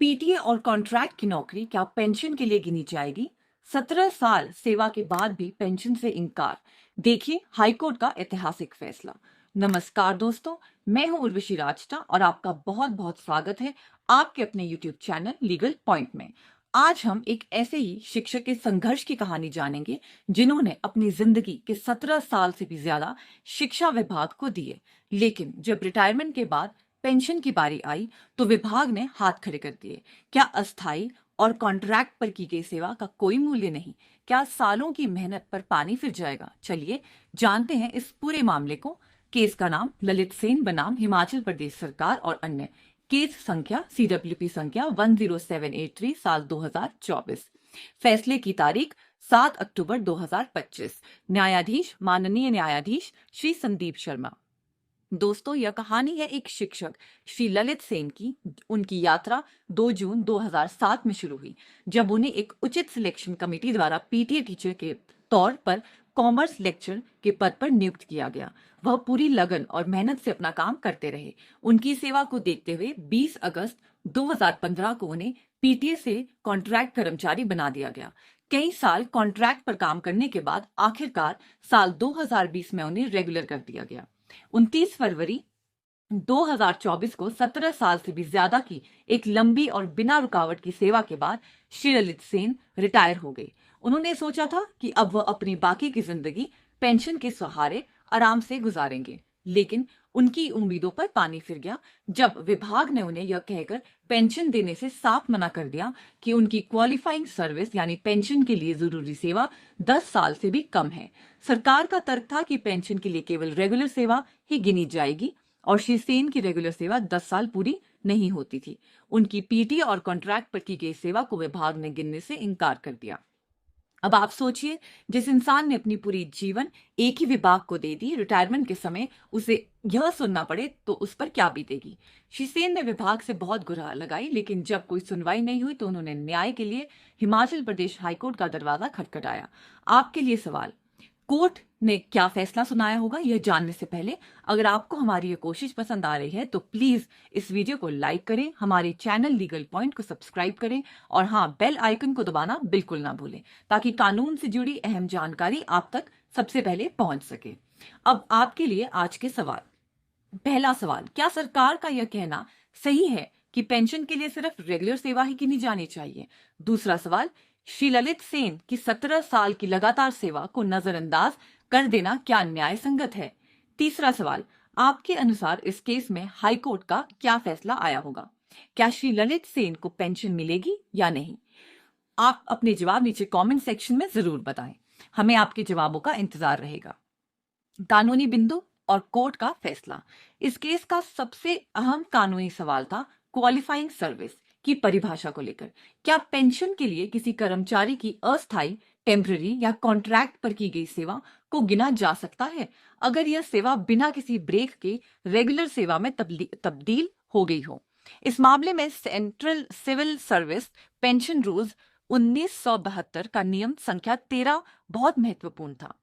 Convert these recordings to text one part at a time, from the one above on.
PTA और contract की नौकरी क्या पेंशन के लिए गिनी जाएगी? 17 साल सेवा के बाद भी पेंशन से इनकार। देखिए हाईकोर्ट का ऐतिहासिक फैसला। नमस्कार दोस्तों, मैं हूं उर्वशी राजटा और आपका बहुत बहुत स्वागत है आपके अपने यूट्यूब चैनल लीगल पॉइंट में। आज हम एक ऐसे ही शिक्षक के संघर्ष की कहानी जानेंगे जिन्होंने अपनी जिंदगी के 17 साल से भी ज्यादा शिक्षा विभाग को दिए, लेकिन जब रिटायरमेंट के बाद पेंशन की बारी आई तो विभाग ने हाथ खड़े कर दिए। क्या अस्थाई और कॉन्ट्रैक्ट पर की गई सेवा का कोई मूल्य नहीं? क्या सालों की मेहनत पर पानी फिर जाएगा? चलिए जानते हैं इस पूरे मामले को। केस का नाम ललित सेन बनाम हिमाचल प्रदेश सरकार और अन्य। केस संख्या CWP संख्या 10783 साल 2024। फैसले की तारीख 7 अक्टूबर 2025। न्यायाधीश माननीय न्यायाधीश श्री संदीप शर्मा। दोस्तों, यह कहानी है एक शिक्षक श्री ललित सेन की। उनकी यात्रा 2 जून 2007 में शुरू हुई, जब उन्हें एक उचित सिलेक्शन कमेटी द्वारा पीटीए टीचर के तौर पर कॉमर्स लेक्चर के पद पर नियुक्त किया गया। वह पूरी लगन और मेहनत से अपना काम करते रहे। उनकी सेवा को देखते हुए 20 अगस्त 2015 को उन्हें पीटीए से कॉन्ट्रैक्ट कर्मचारी बना दिया गया। कई साल कॉन्ट्रैक्ट पर काम करने के बाद आखिरकार साल 2020 में उन्हें रेगुलर कर दिया गया। 29 फरवरी 2024 को 17 साल से भी ज्यादा की एक लंबी और बिना रुकावट की सेवा के बाद श्री ललित सेन रिटायर हो गए। उन्होंने सोचा था कि अब वह अपनी बाकी की जिंदगी पेंशन के सहारे आराम से गुजारेंगे, लेकिन उनकी उम्मीदों पर पानी फिर गया जब विभाग ने उन्हें यह कहकर पेंशन देने से साफ मना कर दिया कि उनकी क्वालिफाइंग सर्विस यानी पेंशन के लिए जरूरी सेवा 10 साल से भी कम है। सरकार का तर्क था कि पेंशन के लिए केवल रेगुलर सेवा ही गिनी जाएगी और श्री सेन की रेगुलर सेवा 10 साल पूरी नहीं होती थी। उनकी पीटी और कॉन्ट्रैक्ट पर की गई सेवा को विभाग ने गिनने से इनकार कर दिया। अब आप सोचिए, जिस इंसान ने अपनी पूरी जीवन एक ही विभाग को दे दी, रिटायरमेंट के समय उसे यह सुनना पड़े तो उस पर क्या बीतेगी। श्री सेन ने विभाग से बहुत गुहार लगाई, लेकिन जब कोई सुनवाई नहीं हुई तो उन्होंने न्याय के लिए हिमाचल प्रदेश हाईकोर्ट का दरवाजा खटखटाया। आपके लिए सवाल, कोर्ट ने क्या फैसला सुनाया होगा? यह जानने से पहले अगर आपको हमारी ये कोशिश पसंद आ रही है तो प्लीज इस वीडियो को लाइक करें, हमारे चैनल लीगल पॉइंट को सब्सक्राइब करें और हाँ, बेल आइकन को दबाना बिल्कुल ना भूलें ताकि कानून से जुड़ी अहम जानकारी आप तक सबसे पहले पहुंच सके। अब आपके लिए आज के सवाल। पहला सवाल, क्या सरकार का यह कहना सही है कि पेंशन के लिए सिर्फ रेगुलर सेवा ही गिनी जानी चाहिए? दूसरा सवाल, श्री ललित सेन की 17 साल की लगातार सेवा को नजरअंदाज कर देना क्या न्याय संगत है? तीसरा सवाल, आपके अनुसार इस केस में हाईकोर्ट का क्या फैसला आया होगा? क्या श्री ललित सेन को पेंशन मिलेगी या नहीं? आप अपने जवाब नीचे कमेंट सेक्शन में जरूर बताएं। हमें आपके जवाबों का इंतजार रहेगा। कानूनी बिंदु और कोर्ट का फैसला। इस केस का सबसे अहम कानूनी सवाल था क्वालिफाइंग सर्विस की परिभाषा को लेकर। क्या पेंशन के लिए किसी कर्मचारी की अस्थायी, टेम्पररी या कॉन्ट्रैक्ट पर की गई सेवा को गिना जा सकता है अगर यह सेवा बिना किसी ब्रेक के रेगुलर सेवा में तब्दील हो गई हो? इस मामले में central civil service pension rules 1972 का नियम संख्या 13 बहुत महत्वपूर्ण था।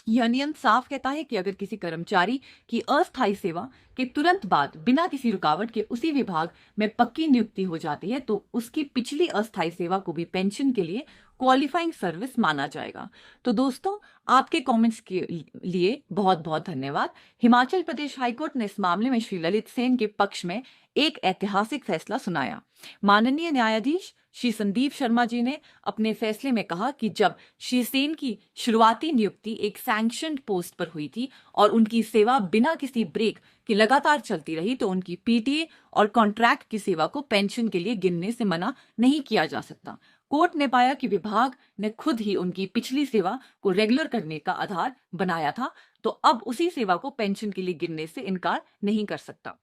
यह नियम साफ कहता है कि अगर किसी कर्मचारी की अस्थायी सेवा के तुरंत बाद बिना किसी रुकावट के उसी विभाग में पक्की नियुक्ति हो जाती है तो उसकी पिछली अस्थायी सेवा को भी पेंशन के लिए क्वालिफाइंग सर्विस माना जाएगा। तो दोस्तों, आपके कमेंट्स के लिए बहुत बहुत धन्यवाद। हिमाचल प्रदेश हाईकोर्ट ने इस मामले में श्री ललित सेन के पक्ष में एक ऐतिहासिक फैसला सुनाया। माननीय न्यायाधीश श्री संदीप शर्मा जी ने अपने फैसले में कहा कि जब श्री सेन की शुरुआती नियुक्ति एक सैंक्शनड पोस्ट पर हुई थी और उनकी सेवा बिना किसी ब्रेक के लगातार चलती रही तो उनकी पीटीए और कॉन्ट्रैक्ट की सेवा को पेंशन के लिए गिनने से मना नहीं किया जा सकता। कोर्ट ने पाया कि विभाग ने खुद ही उनकी पिछली सेवा को रेगुलर करने का आधार बनाया था, तो अब उसी सेवा को पेंशन के लिए गिनने से इनकार नहीं कर सकता।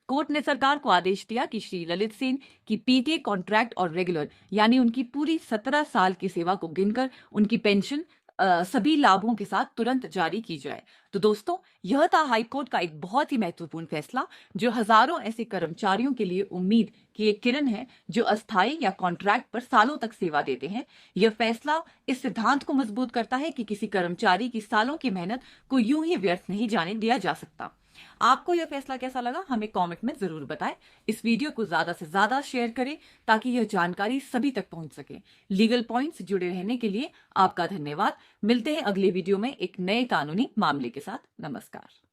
कोर्ट ने सरकार को आदेश दिया कि श्री ललित सेन की पीटीए, कॉन्ट्रैक्ट और रेगुलर यानी उनकी पूरी 17 साल की सेवा को गिनकर उनकी पेंशन सभी लाभों के साथ तुरंत जारी की जाए। तो दोस्तों, यह था हाईकोर्ट का एक बहुत ही महत्वपूर्ण फैसला जो हजारों ऐसे कर्मचारियों के लिए उम्मीद की एक किरण है जो अस्थायी या कॉन्ट्रैक्ट पर सालों तक सेवा देते हैं। यह फैसला इस सिद्धांत को मजबूत करता है कि किसी कर्मचारी की सालों की मेहनत को यूं ही व्यर्थ नहीं जाने दिया जा सकता। आपको यह फैसला कैसा लगा हमें कमेंट में जरूर बताएं। इस वीडियो को ज्यादा से ज्यादा शेयर करें ताकि यह जानकारी सभी तक पहुंच सके। लीगल पॉइंट्स जुड़े रहने के लिए आपका धन्यवाद। मिलते हैं अगले वीडियो में एक नए कानूनी मामले के साथ। नमस्कार।